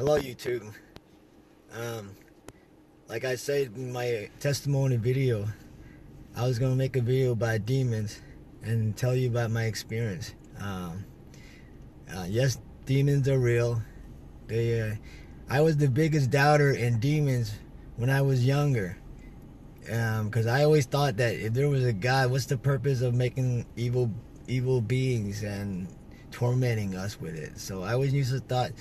Hello, YouTube. Like I said in my testimony video, I was gonna make a video about demons and tell you about my experience. Yes, demons are real. I was the biggest doubter in demons when I was younger, because I always thought that if there was a God, what's the purpose of making evil beings and tormenting us with it? So I always used to thought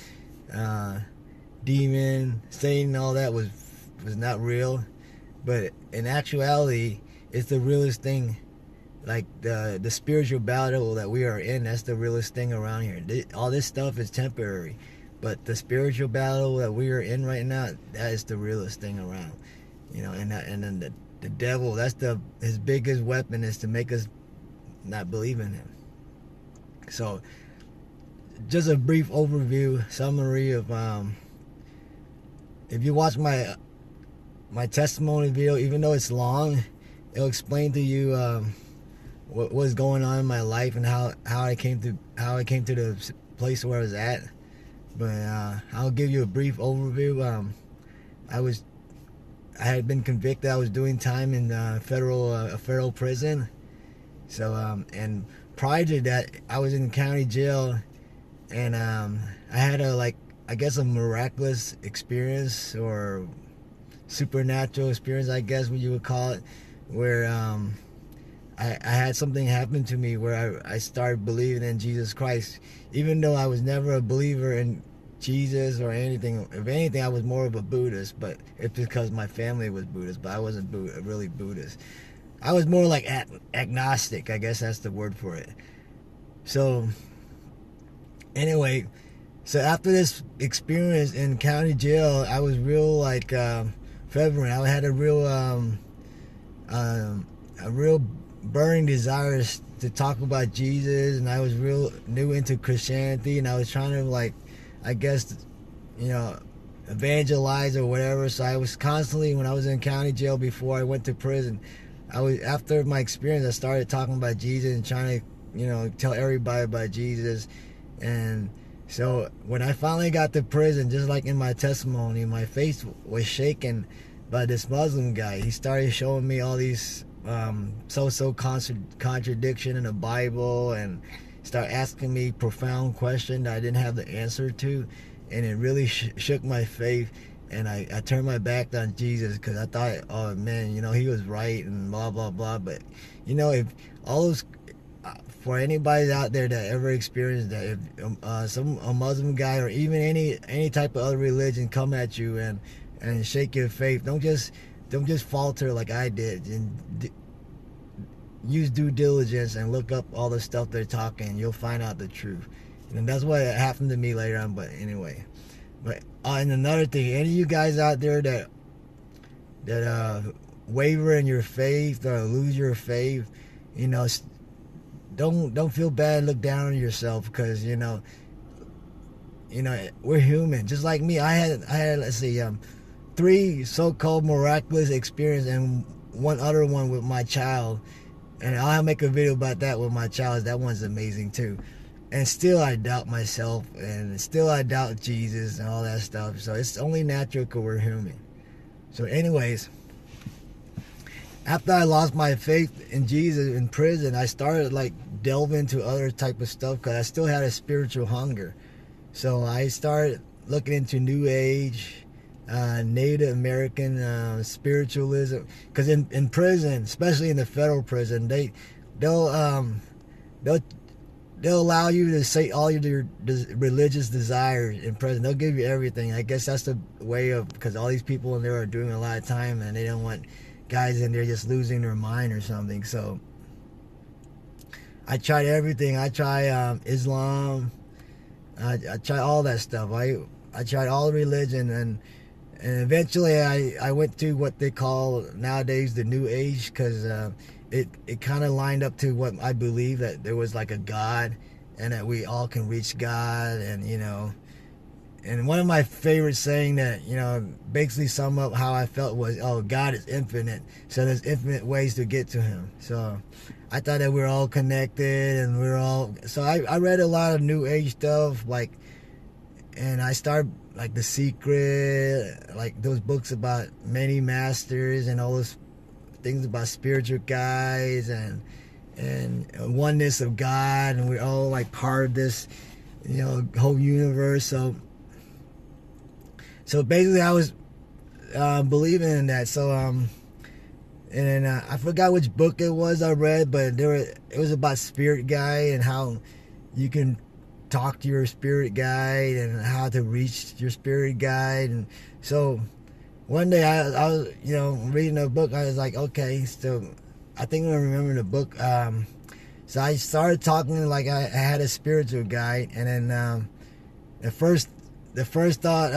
demon, Satan, all that was not real, but in actuality, it's the realest thing. Like the spiritual battle that we are in, that's the realest thing around here. All this stuff is temporary, but the spiritual battle that we are in right now, that is the realest thing around. You know, and then the devil, that's his biggest weapon, is to make us not believe in him. So, just a brief overview, summary of if you watch my testimony video, even though it's long, it'll explain to you what was going on in my life and how I came to the place where I was at. But I'll give you a brief overview. I had been convicted. I was doing time in a federal prison. So and prior to that, I was in county jail, and I had a miraculous experience, or supernatural experience, I guess what you would call it, where I had something happen to me where I started believing in Jesus Christ, even though I was never a believer in Jesus or anything. If anything, I was more of a Buddhist, but it's because my family was Buddhist, but I wasn't really Buddhist. I was more like agnostic, I guess that's the word for it. So anyway, so after this experience in county jail, I was real fervent. I had a real burning desire to talk about Jesus, and I was real new into Christianity, and I was trying to evangelize or whatever. So I was constantly, when I was in county jail before I went to prison, after my experience, I started talking about Jesus and trying to tell everybody about Jesus. And so when I finally got to prison, just like in my testimony, my face was shaken by this Muslim guy. He started showing me all these contradiction in the Bible, and start asking me profound questions that I didn't have the answer to, and it really shook my faith. And I turned my back on Jesus, because I thought, oh man, he was right and blah blah blah. But if all those, for anybody out there that ever experienced that, if a Muslim guy or even any type of other religion come at you and shake your faith, don't just falter like I did, and use due diligence and look up all the stuff they're talking. You'll find out the truth. And that's what happened to me later on. But anyway, and another thing, any of you guys out there that waver in your faith or lose your faith, don't feel bad, look down on yourself, because we're human, just like me. I had let's see, 3 so-called miraculous experiences, and one other one with my child, and I'll make a video about that with my child. That one's amazing too. And still I doubt myself, and still I doubt Jesus and all that stuff. So it's only natural because we're human. So anyways, after I lost my faith in Jesus in prison, I started delving into other type of stuff, because I still had a spiritual hunger. So I started looking into New Age, Native American spiritualism, because in prison, especially in the federal prison, they'll allow you to say all your religious desires in prison. They'll give you everything. I guess that's the way of, because all these people in there are doing a lot of time, and they don't want guys in there just losing their mind or something. So I tried everything. I tried Islam. I tried all that stuff. I tried all religion, and eventually I went to what they call nowadays the New Age, because it kind of lined up to what I believe, that there was a God, and that we all can reach God. And and one of my favorite saying that basically sum up how I felt was, oh, God is infinite, so there's infinite ways to get to him. So I thought that we're all connected, and so I read a lot of New Age stuff, and I started like The Secret, like those books about many masters and all those things about spiritual guys and oneness of God, and we're all like part of this, whole universe. So basically, I was believing in that. So and I forgot which book it was I read, but it was about spirit guide and how you can talk to your spirit guide and how to reach your spirit guide. And so one day I was reading a book. I was like, okay, so I think I remember the book. So I started talking like I had a spiritual guide, and then the first thought,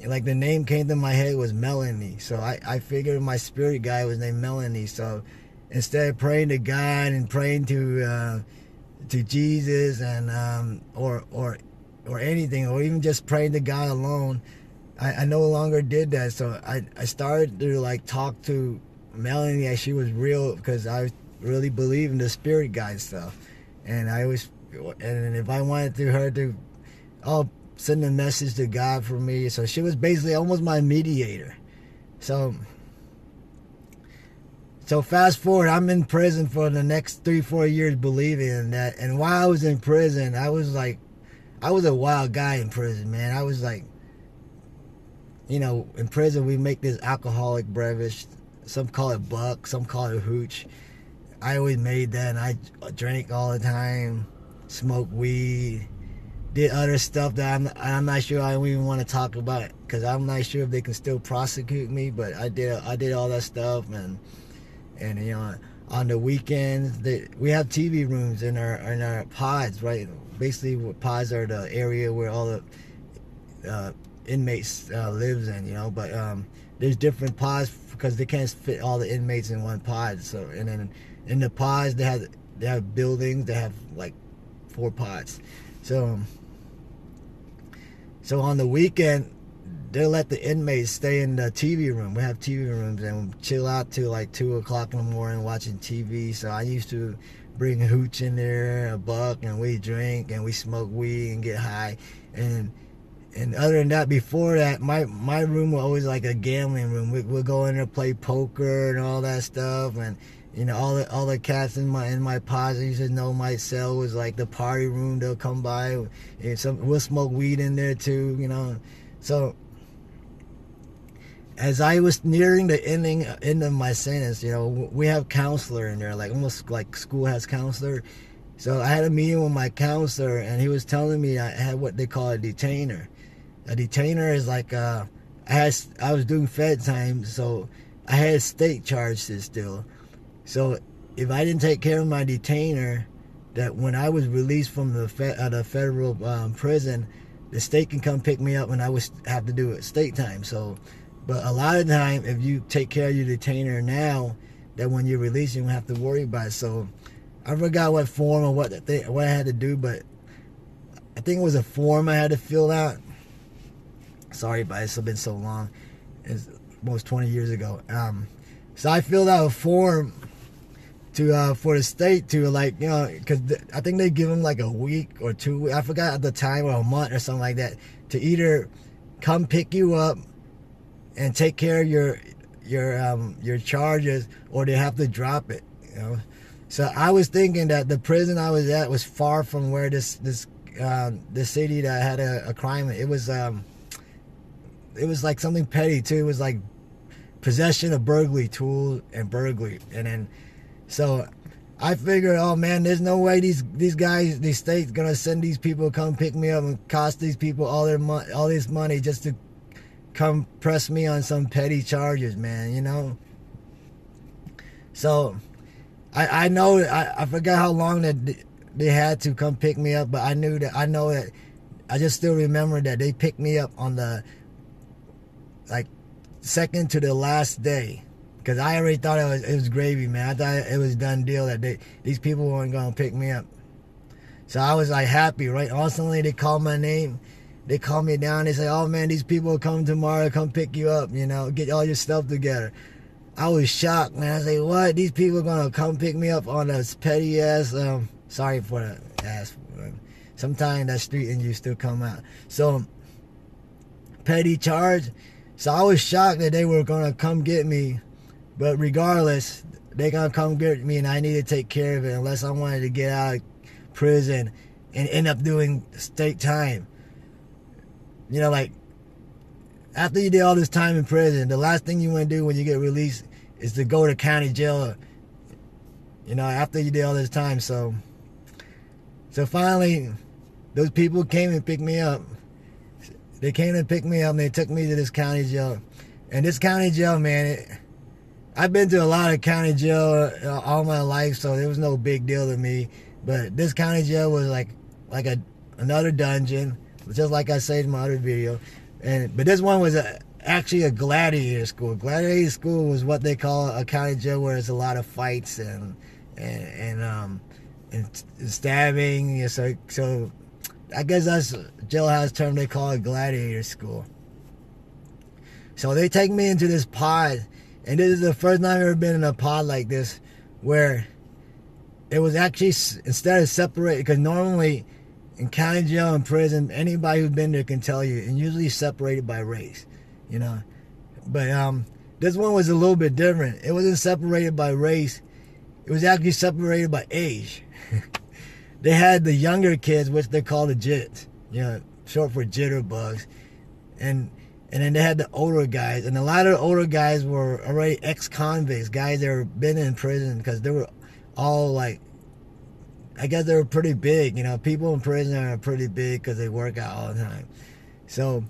like the name came to my head was Melanie. So I figured my spirit guide was named Melanie. So instead of praying to God and praying to Jesus and or anything, or even just praying to God alone, I no longer did that. So I started to like talk to Melanie as she was real, because I really believe in the spirit guide stuff, and if I wanted her to send a message to God for me. So she was basically almost my mediator. So fast forward, I'm in prison for the next 3-4 years believing in that. And while I was in prison, I was a wild guy in prison, man. I was like, in prison we make this alcoholic beverage. Some call it buck, some call it hooch. I always made that, and I drank all the time, smoked weed, did other stuff that I'm not sure I don't even want to talk about, because I'm not sure if they can still prosecute me. But I did all that stuff, and on the weekends we have TV rooms in our pods, right? Basically, pods are the area where all the inmates lives in, but there's different pods because they can't fit all the inmates in one pod. So, and then in the pods they have buildings that have like 4 pods. So on the weekend, they'll let the inmates stay in the TV room. We have TV rooms, and chill out till like 2 o'clock in the morning watching TV. So I used to bring a hooch in there, a buck, and we drink and we smoke weed and get high. And other than that, before that, my room was always like a gambling room. We'll go in there, play poker and all that stuff. And all the cats in my posse used to know my cell was like the party room. They'll come by, and we'll smoke weed in there too. So as I was nearing the end of my sentence, we have counselor in there, like almost like school has counselor. So I had a meeting with my counselor, and he was telling me I had what they call a detainer. A detainer is like I was doing Fed time, so I had state charges still. So if I didn't take care of my detainer, that when I was released from the federal prison, the state can come pick me up, and I would have to do it state time. So, but a lot of the time, if you take care of your detainer now, that when you're released, you don't have to worry about it. So I forgot what form or what I had to do, but I think it was a form I had to fill out. Sorry, but it's been so long. It's almost 20 years ago. So I filled out a form to for the state to because I think they give them like a week or 2. I forgot at the time, or a month or something like that, to either come pick you up and take care of your charges, or they have to drop it. So I was thinking that the prison I was at was far from where this city that had a crime. It was like something petty too. It was like possession of burglary tools and burglary. And then so I figured, oh man, there's no way these guys, these states, gonna send these people to come pick me up and cost these people all this money just to come press me on some petty charges, man. So I know I forgot how long that they had to come pick me up, but I know that I just still remember that they picked me up on the second to the last day, because I already thought it was gravy, man. I thought it was a done deal that these people weren't gonna pick me up. So I was like happy, right? Instantly they called my name, they called me down. They say, "Oh man, these people will come tomorrow, come pick you up. Get all your stuff together." I was shocked, man. I say, "What? These people are gonna come pick me up on this petty ass?" Sorry for the ass. sometimes that street in you still come out. So petty charge. So I was shocked that they were gonna come get me, but regardless, they gonna come get me, and I need to take care of it unless I wanted to get out of prison and end up doing state time. You know, like after you did all this time in prison, the last thing you want to do when you get released is to go to county jail. You know, after you did all this time. So finally, those people came and picked me up. They came and picked me up, and they took me to this county jail. And this county jail, man, I've been to a lot of county jail all my life, so it was no big deal to me. But this county jail was like another dungeon, just like I said in my other video. But this one was actually a gladiator school. Gladiator school was what they call a county jail, where there's a lot of fights and stabbing. So I guess that's a jailhouse term they call it, gladiator school. So they take me into this pod, and this is the first time I've ever been in a pod like this, where it was actually, instead of separated, because normally in county jail and prison, anybody who's been there can tell you, and usually separated by race, you know. But this one was a little bit different. It wasn't separated by race. It was actually separated by age. They had the younger kids, which they call the jits, you know, short for jitterbugs, and then they had the older guys, and a lot of the older guys were already ex-convicts, guys that had been in prison, because they were all like, I guess they were pretty big, you know. People in prison are pretty big because they work out all the time. So,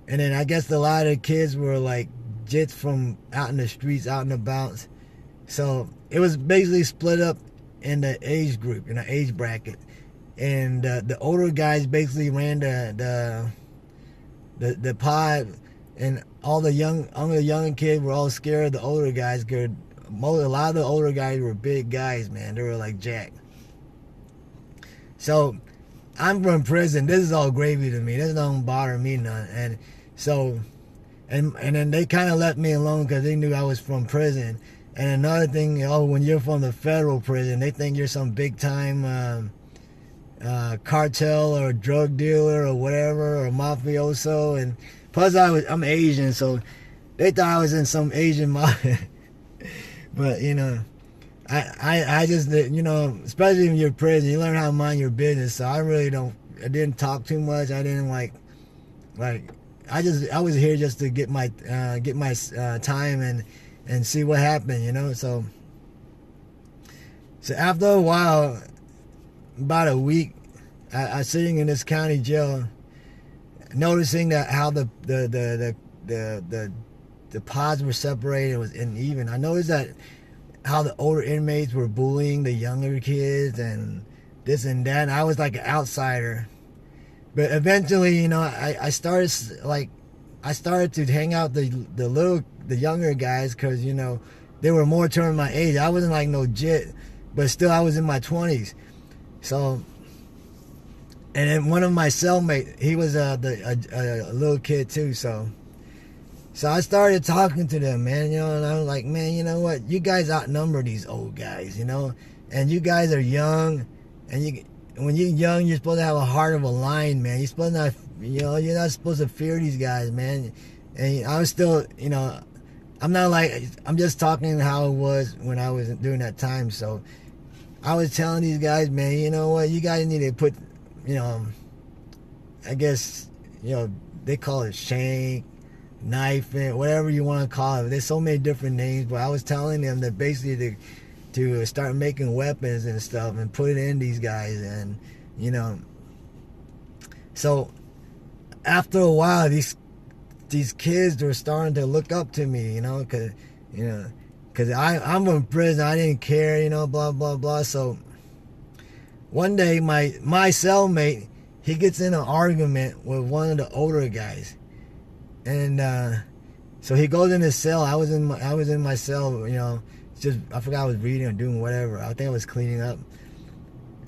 and then I guess a lot of the kids were like jits from out in the streets, out and about. So it was basically split up in the age group, in the age bracket, and the older guys basically ran the pod, and all the young kids were all scared of the older guys. A lot of the older guys were big guys, man. They were like jacked. So I'm from prison. This is all gravy to me. This don't bother me none. And so, and then they kind of left me alone because they knew I was from prison. And another thing, when you're from the federal prison, they think you're some big time cartel or drug dealer or whatever, or mafioso. And plus I'm Asian, so they thought I was in some Asian mafia. But you know, I just, you know, especially when you're in prison, you learn how to mind your business. So I didn't talk too much. I didn't like I was here just to get my time and see what happened, you know. So after a while, about a week, I was sitting in this county jail, noticing that how the pods were separated. It was uneven. I noticed that how the older inmates were bullying the younger kids and this and that. And I was like an outsider. But eventually, you know, I started to hang out the younger guys, because, you know, they were more toward my age. I wasn't like no jit, but still I was in my 20s. So, and then one of my cellmates, he was a little kid too. So I started talking to them, man, you know, and I was like, man, you know what? You guys outnumber these old guys, you know, and you guys are young, and when you're young, you're supposed to have a heart of a lion, man. You're supposed to not, you know, you're not supposed to fear these guys, man. And I was still, you know, I'm just talking how it was when I was during that time. So I was telling these guys, man, you know what? You guys need to put, you know, I guess, you know, they call it shank, knife, and whatever you want to call it. There's so many different names, but I was telling them that basically to start making weapons and stuff and put it in these guys. And, you know, so after a while, these kids were starting to look up to me, you know, because I'm from prison. I didn't care, you know, blah blah blah. So one day my cellmate, he gets in an argument with one of the older guys, and so he goes in his cell. I was in my cell, you know, just, I forgot I was reading or doing whatever. I think I was cleaning up,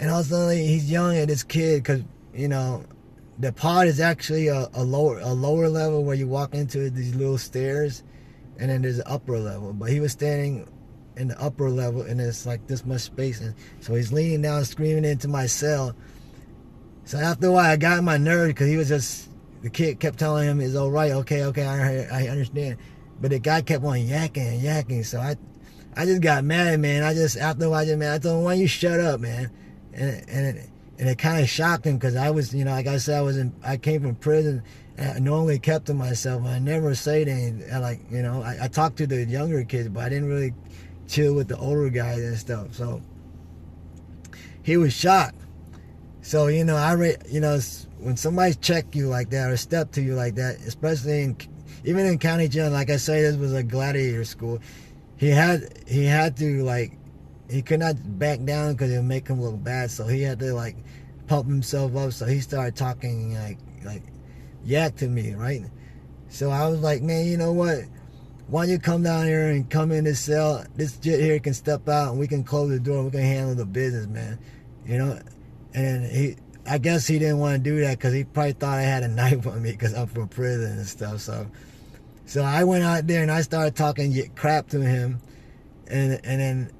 and all of a sudden he's yelling at this kid, because, you know, the pod is actually a lower level where you walk into these little stairs, and then there's an upper level. But he was standing in the upper level, and it's like this much space, and so he's leaning down, screaming into my cell. So after a while, I got my nerve because he was just, the kid kept telling him it's all right, okay, I understand. But the guy kept on yakking and yakking. So I just got mad, man. After a while, I told him, why don't you shut up, man? And it kind of shocked him because I was, like I said, I came from prison. And I normally kept to myself. I never say anything. I talked to the younger kids, but I didn't really chill with the older guys and stuff. So he was shocked. So, when somebody check you like that or step to you like that, especially even in county jail, like I say, this was a gladiator school. He had to, he could not back down because it would make him look bad. So he had to, pump himself up. So he started talking, yak to me, right? So I was like, man, you know what? Why don't you come down here and come in this cell? This jit here can step out and we can close the door and we can handle the business, man. And I guess he didn't want to do that because he probably thought I had a knife on me because I'm from prison and stuff. So I went out there and I started talking crap to him, and then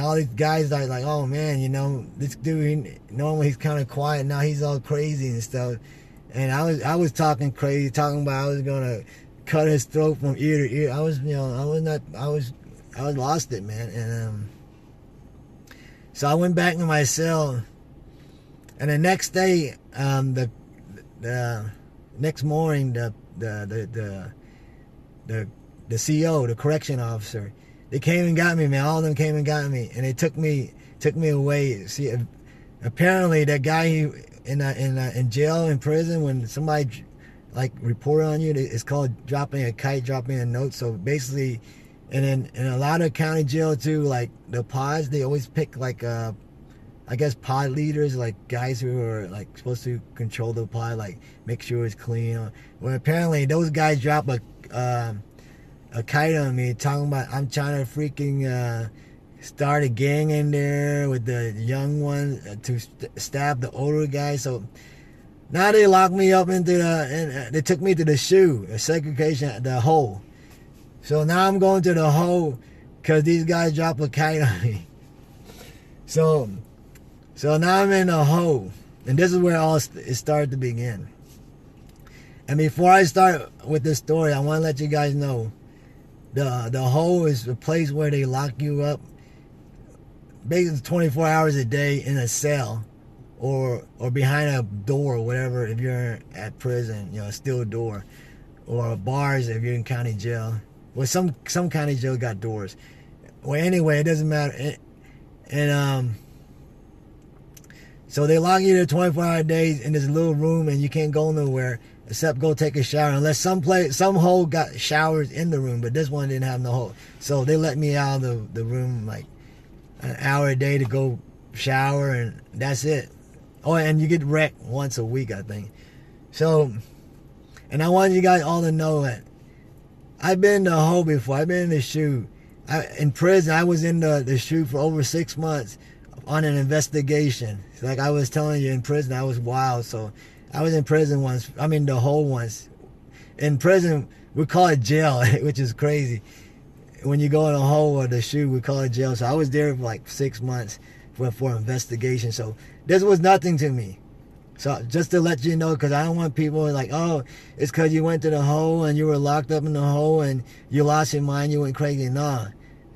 all these guys are like, oh man, this dude, normally he's kind of quiet, now he's all crazy and stuff. And I was talking crazy, talking about I was gonna cut his throat from ear to ear. I was lost it, man. And so I went back to my cell, and the next day, the next morning, the CO, the correction officer, they came and got me, man. All of them came and got me, and they took me away. See, apparently that guy in jail, in prison, when somebody report on you, it's called dropping a kite, dropping a note. So basically, and in a lot of county jail too, the pods, they always pick I guess pod leaders, guys who are supposed to control the pod, make sure it's clean. Well, apparently those guys drop a kite on me, talking about I'm trying to freaking start a gang in there with the young one to stab the older guy. So now they locked me up and they took me to the SHU, segregation, the hole. So now I'm going to the hole because these guys dropped a kite on me. So now I'm in the hole, and this is where it started to begin. And before I start with this story, I want to let you guys know the hole is a place where they lock you up basically 24 hours a day in a cell or behind a door or whatever if you're at prison, a steel door, or bars if you're in county jail. Well, some county jail got doors. Well, anyway, it doesn't matter. And so they lock you there 24-hour days in this little room, and you can't go nowhere except go take a shower, unless some hole got showers in the room, but this one didn't have no hole. So they let me out of the room an hour a day to go shower, and that's it. Oh, and you get wrecked once a week, I think. So, and I want you guys all to know that I've been in the hole before. I've been in the SHU. In prison, I was in the SHU for over 6 months on an investigation. Like I was telling you, in prison, I was wild. So I was in prison once. I mean, the hole once. In prison, we call it jail, which is crazy. When you go in a hole or the SHU, we call it jail. So I was there for 6 months for investigation. So this was nothing to me. So just to let you know, because I don't want people oh, it's because you went to the hole and you were locked up in the hole and you lost your mind, you went crazy. Nah,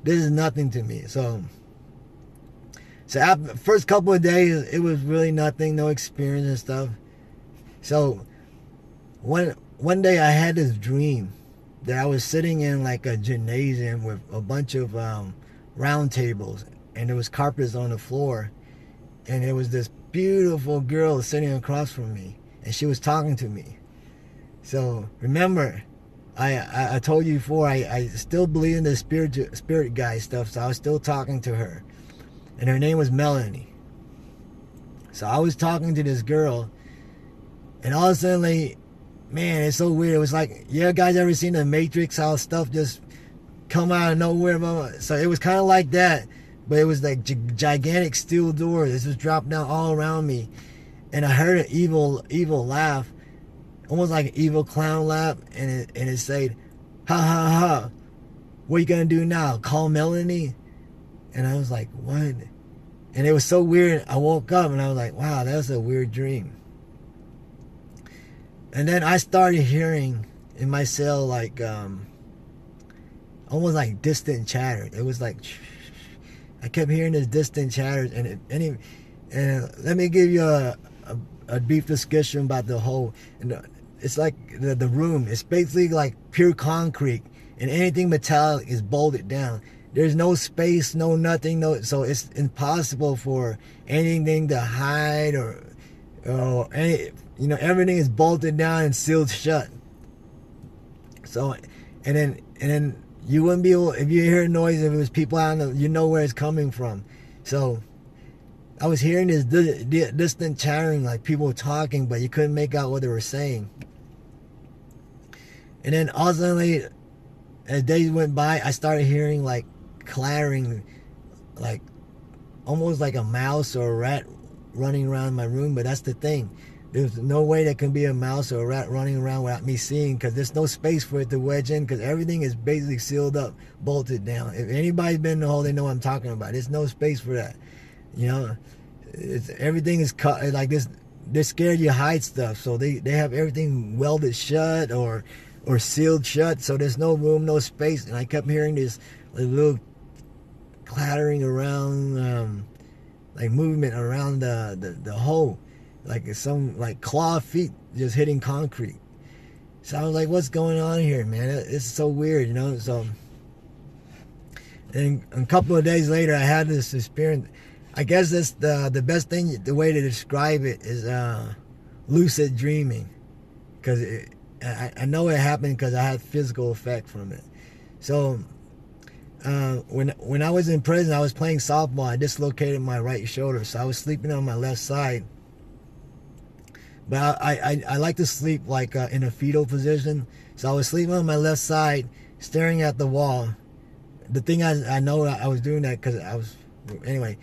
this is nothing to me. So after the first couple of days, it was really nothing, no experience and stuff. So one day I had this dream that I was sitting in a gymnasium with a bunch of round tables, and there was carpets on the floor, and there was this beautiful girl sitting across from me, and she was talking to me. So remember, I told you before, I still believe in the spirit guy stuff, so I was still talking to her. And her name was Melanie. So I was talking to this girl, and all of a sudden, man, it's so weird. It was you guys ever seen The Matrix, how stuff just come out of nowhere? So it was kind of like that, but it was gigantic steel doors. This was dropped down all around me, and I heard an evil laugh, almost like an evil clown laugh, and it said, "Ha ha ha! What are you gonna do now? Call Melanie?" And I was like, what? And it was so weird. I woke up and I was like, wow, that was a weird dream. And then I started hearing in my cell like almost like distant chatter. It was like I kept hearing this distant chatter, and let me give you a brief discussion about the whole. It's like the room. It's basically like pure concrete, and anything metallic is bolted down. There's no space, no nothing, so it's impossible for anything to hide or any. Everything is bolted down and sealed shut. So, and then you wouldn't be able, if you hear a noise, if it was people out you know where it's coming from. So I was hearing this distant chattering, like people talking, but you couldn't make out what they were saying. And then all suddenly, as days went by, I started hearing like clattering, like almost like a mouse or a rat running around my room. But that's the thing. There's no way there can be a mouse or a rat running around without me seeing, because there's no space for it to wedge in, because everything is basically sealed up, bolted down. If anybody's been in the hole, they know what I'm talking about. There's no space for that. Everything is cut like this. They're scared you hide stuff, so they have everything welded shut or sealed shut, so there's no room, no space. And I kept hearing this little clattering around, like movement around the hole, like some like claw feet just hitting concrete. So I was like, what's going on here, man? It's so weird, So and a couple of days later, I had this experience. I guess that's the best thing, the way to describe it is lucid dreaming, because I know it happened because I had physical effect from it. So when I was in prison, I was playing softball. I dislocated my right shoulder, so I was sleeping on my left side. But I like to sleep like in a fetal position. So I was sleeping on my left side, staring at the wall. The thing I know I was doing that because anyway,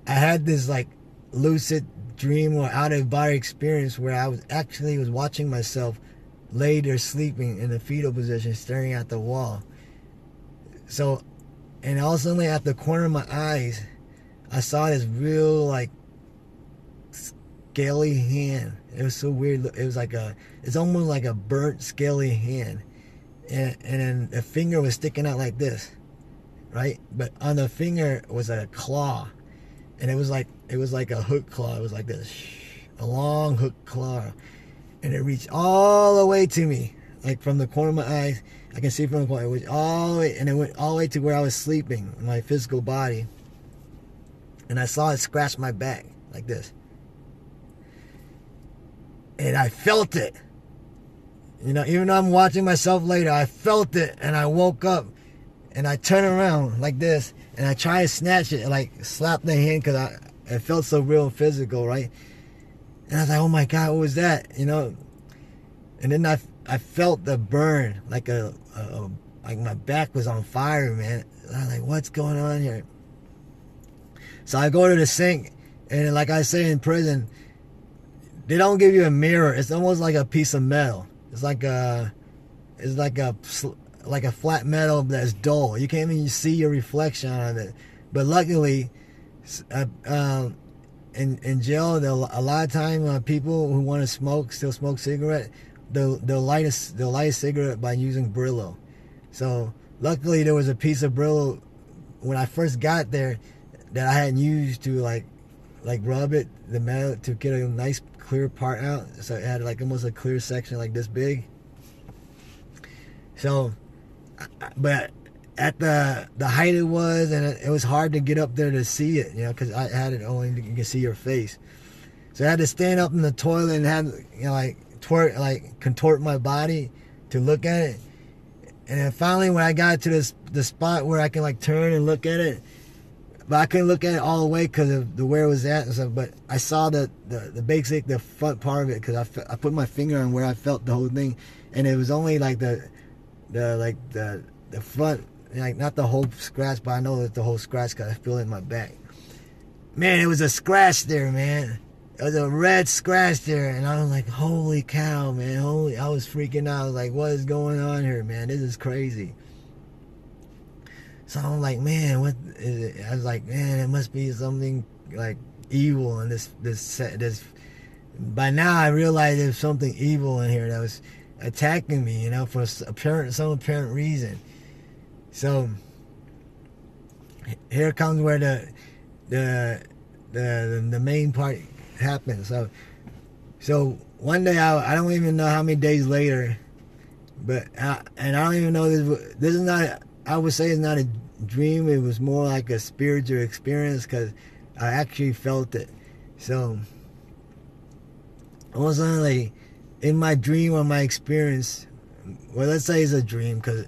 I had this like lucid dream or out of body experience where I was watching myself lay there sleeping in a fetal position, staring at the wall. So, and all of a sudden at the corner of my eyes, I saw this real like scaly hand. It was so weird. It was like it's almost like a burnt scaly hand, and then the finger was sticking out like this, right? But on the finger was a claw, and it was like a hook claw. It was like this, a long hook claw, and it reached all the way to me, like from the corner of my eyes. I can see from the corner. It went all the way, and it went all the way to where I was sleeping, my physical body, and I saw it scratch my back like this. And I felt it. Even though I'm watching myself later, I felt it, and I woke up, and I turned around like this, and I tried to snatch it, and like slap the hand, because it felt so real and physical, right? And I was like, oh my God, what was that? And then I felt the burn, like like my back was on fire, man. And I was like, what's going on here? So I go to the sink, and like I say in prison, they don't give you a mirror. It's almost like a piece of metal. It's like a flat metal that's dull. You can't even see your reflection out of it. But luckily, in jail, a lot of time people who want to still smoke cigarette, they'll light a cigarette by using Brillo. So luckily there was a piece of Brillo when I first got there that I hadn't used to like rub it, the metal, to get a nice clear part out. So it had like almost a clear section like this big. So, but at the height it was, and it was hard to get up there to see it, because I had it only you can see your face. So I had to stand up in the toilet and have contort my body to look at it. And then finally, when I got to the spot where I can like turn and look at it, but I couldn't look at it all the way because of the where it was at and stuff. But I saw the front part of it, because I put my finger on where I felt the whole thing, and it was only like the front, like not the whole scratch, but I know it's the whole scratch because I feel it in my back. Man, it was a scratch there, man. It was a red scratch there, and I was like, holy cow, man. I was freaking out. I was like, what is going on here, man? This is crazy. So I'm like, man, what is it? I was like, man, it must be something like evil in this. By now I realized there's something evil in here that was attacking me, you know, for some apparent reason. So here comes where the main part happens. So one day I don't even know how many days later, and I don't even know this is not. I would say it's not a dream. It was more like a spiritual experience because I actually felt it. So all of a sudden, like in my dream or my experience, well, let's say it's a dream because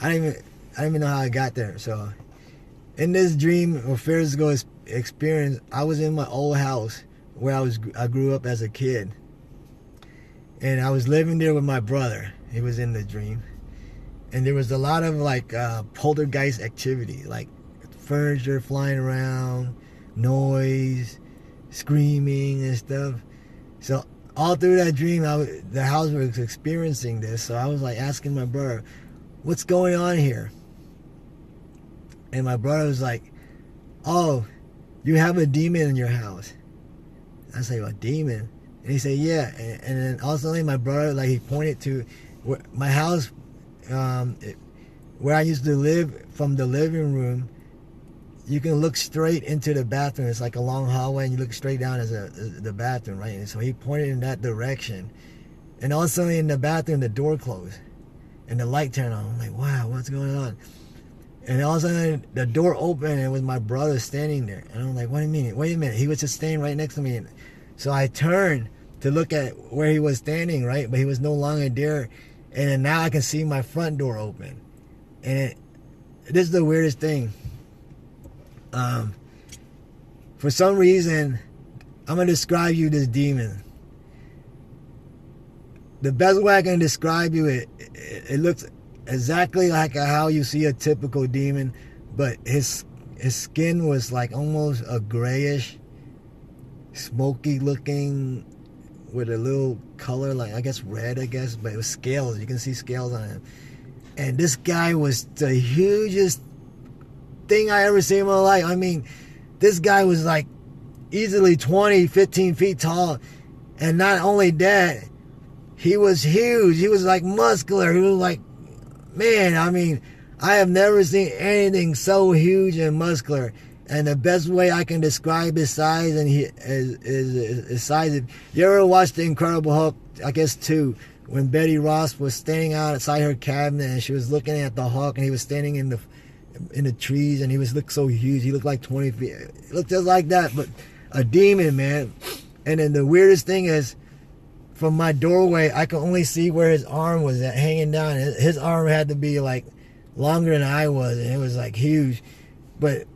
I don't even know how I got there. So in this dream or physical experience, I was in my old house where I grew up as a kid, and I was living there with my brother. He was in the dream, and there was a lot of like poltergeist activity, like furniture flying around, noise, screaming and stuff. So all through that dream, the house was experiencing this. So I was like asking my brother, "What's going on here?" And my brother was like, "Oh, you have a demon in your house." I say, "A demon?" And he said, "Yeah." And then also my brother, like, he pointed to my house, where I used to live. From the living room, you can look straight into the bathroom. It's like a long hallway, and you look straight down as the bathroom, right? And so he pointed in that direction. And all of a sudden in the bathroom, the door closed, and the light turned on. I'm like, wow, what's going on? And all of a sudden the door opened, and it was my brother standing there. And I'm like, what do you mean? Wait a minute. He was just standing right next to me. So I turned to look at where he was standing, right? But he was no longer there. And then now I can see my front door open. And this is the weirdest thing. For some reason, I'm going to describe you this demon. The best way I can describe you, it looks exactly like how you see a typical demon, but his skin was like almost a grayish, smoky looking, with a little color, like I guess red, but it was scales. You can see scales on him. And this guy was the hugest thing I ever seen in my life. I mean, this guy was like easily 20, 15 feet tall. And not only that, he was huge. He was like muscular. He was like, man, I mean, I have never seen anything so huge and muscular. And the best way I can describe his size and his size. If you ever watched The Incredible Hulk, I guess 2, when Betty Ross was standing outside her cabinet and she was looking at the Hulk, and he was standing in the trees, and he looked so huge. He looked like 20 feet. He looked just like that, but a demon, man. And then the weirdest thing is, from my doorway, I could only see where his arm was hanging down. His arm had to be like longer than I was, and it was like huge. But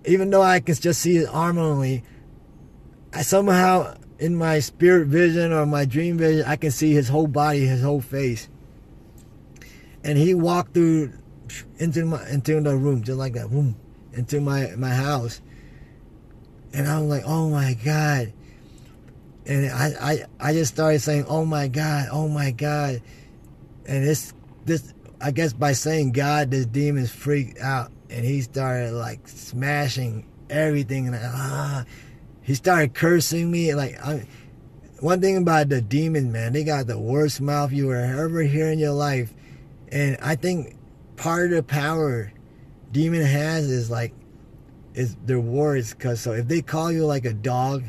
even though I could just see his arm only, I somehow, in my spirit vision or my dream vision, I can see his whole body, his whole face. And he walked through into the room just like that, boom, into my house. And I'm like, oh my God. And I just started saying, oh my God, oh my God. And this I guess by saying God, this demon's freaked out, and he started like smashing everything, and he started cursing me. Like, one thing about the demon, man, they got the worst mouth you will ever hear in your life. And I think part of the power demon has is their words. Cause so if they call you like a dog,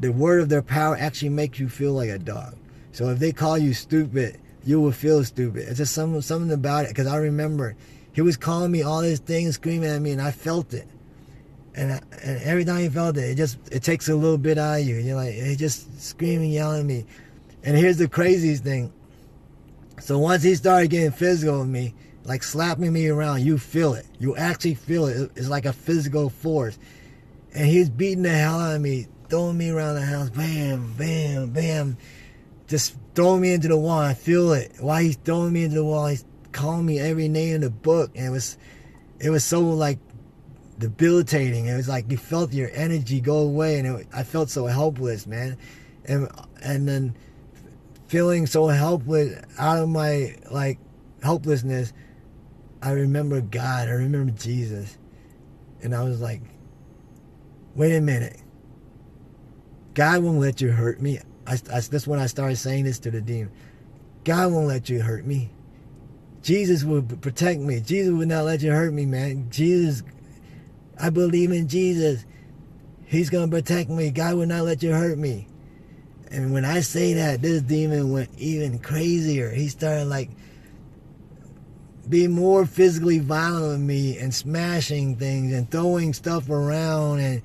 the word of their power actually makes you feel like a dog. So if they call you stupid, you will feel stupid. It's just something about it. Because I remember he was calling me all these things, screaming at me, and I felt it. And every time you felt it, it takes a little bit out of you. You're like, he's just screaming, yelling at me. And here's the craziest thing. So once he started getting physical with me, like slapping me around, you feel it. You actually feel it. It's like a physical force. And he's beating the hell out of me, throwing me around the house, bam, bam, bam, just throwing me into the wall. I feel it. While he's throwing me into the wall, he's calling me every name in the book. And it was so like debilitating. It was like you felt your energy go away, and I felt so helpless, man. And then feeling so helpless, out of my like helplessness, I remember God, I remember Jesus. And I was like, wait a minute. God won't let you hurt me. That's when I started saying this to the demon. God won't let you hurt me. Jesus will protect me. Jesus will not let you hurt me, man. Jesus, I believe in Jesus. He's going to protect me. God will not let you hurt me. And when I say that, this demon went even crazier. He started like being more physically violent with me and smashing things and throwing stuff around, and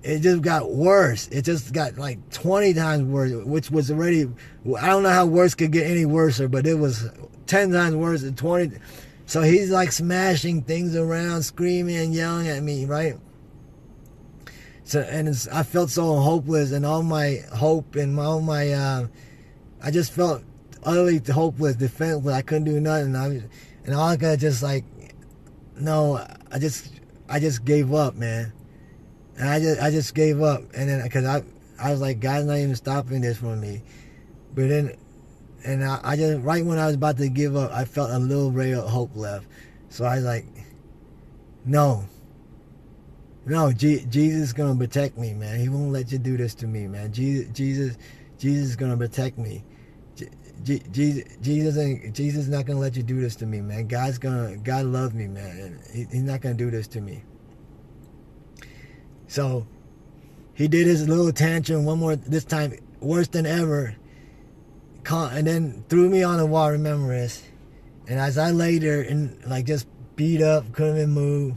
it just got worse. It just got like 20 times worse, which was already, I don't know how worse could get any worse, but it was 10 times worse than 20. So he's like smashing things around, screaming and yelling at me, right? So, and I felt so hopeless, and all my hope and I just felt utterly hopeless, defenseless. I couldn't do nothing. And all I could just like, no, I just gave up, man. And I just gave up. And then, because I was like, God's not even stopping this from me. But then, and I just, right when I was about to give up, I felt a little ray of hope left. So I was like, no, Jesus is going to protect me, man. He won't let you do this to me, man. Jesus is going to protect me. Jesus is not going to let you do this to me, man. God loves me, man. And he's not going to do this to me. So he did his little tantrum one more, this time worse than ever. And then threw me on the wall, remember this. And as I lay there and like just beat up, couldn't even move,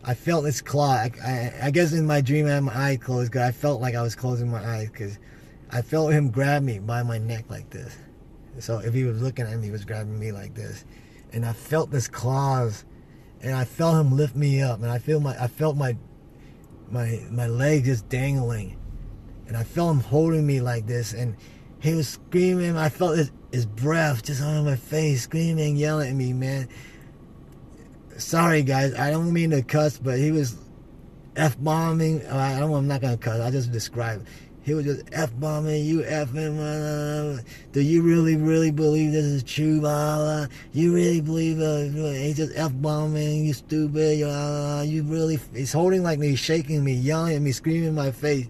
I felt his claw. I guess in my dream I had my eyes closed, because I felt like I was closing my eyes, because I felt him grab me by my neck like this. So if he was looking at me, he was grabbing me like this. And I felt his claws, and I felt him lift me up, and I felt my leg just dangling, and I felt him holding me like this, and he was screaming. I felt his breath just on my face, screaming, yelling at me, man. Sorry guys, I don't mean to cuss, but he was F-bombing. I'm not gonna cuss, I'll just describe. He was just F-bombing, you F-ing, do you really believe this is true, blah? You really believe, he's just F-bombing, you stupid, you really, he's holding like me, he's shaking me, yelling at me, screaming in my face.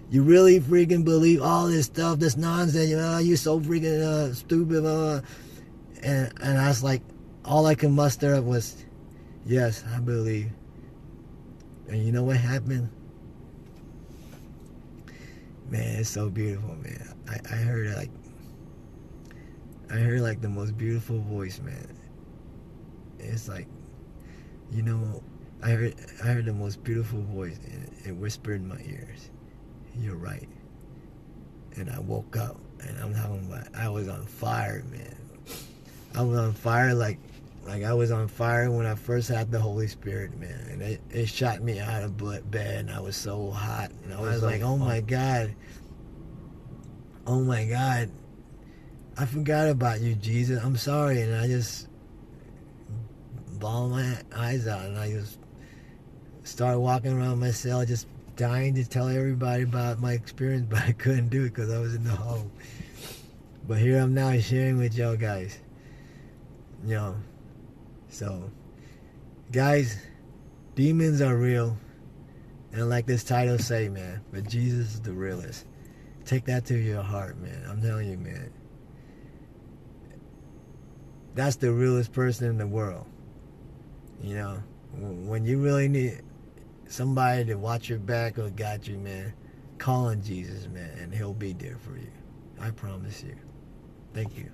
You really freaking believe all this stuff, this nonsense, you're so freaking stupid, and I was like, all I could muster up was, yes, I believe. And you know what happened? Man, it's so beautiful, man. I heard like the most beautiful voice, man. It's like, I heard the most beautiful voice, and it whispered in my ears, "You're right." And I woke up, and I'm talking about, I was on fire, man. I was on fire like I was on fire when I first had the Holy Spirit, man. And it shot me out of bed, and I was so hot. And I was like, oh my God. Oh my God. I forgot about you, Jesus. I'm sorry. And I just bawled my eyes out, and I just started walking around my cell, just dying to tell everybody about my experience, but I couldn't do it because I was in the hole. But here I'm now sharing with y'all guys. So, guys, demons are real, and like this title say, man, but Jesus is the realest. Take that to your heart, man. I'm telling you, man. That's the realest person in the world. When you really need somebody to watch your back or got you, man, call on Jesus, man, and he'll be there for you. I promise you. Thank you.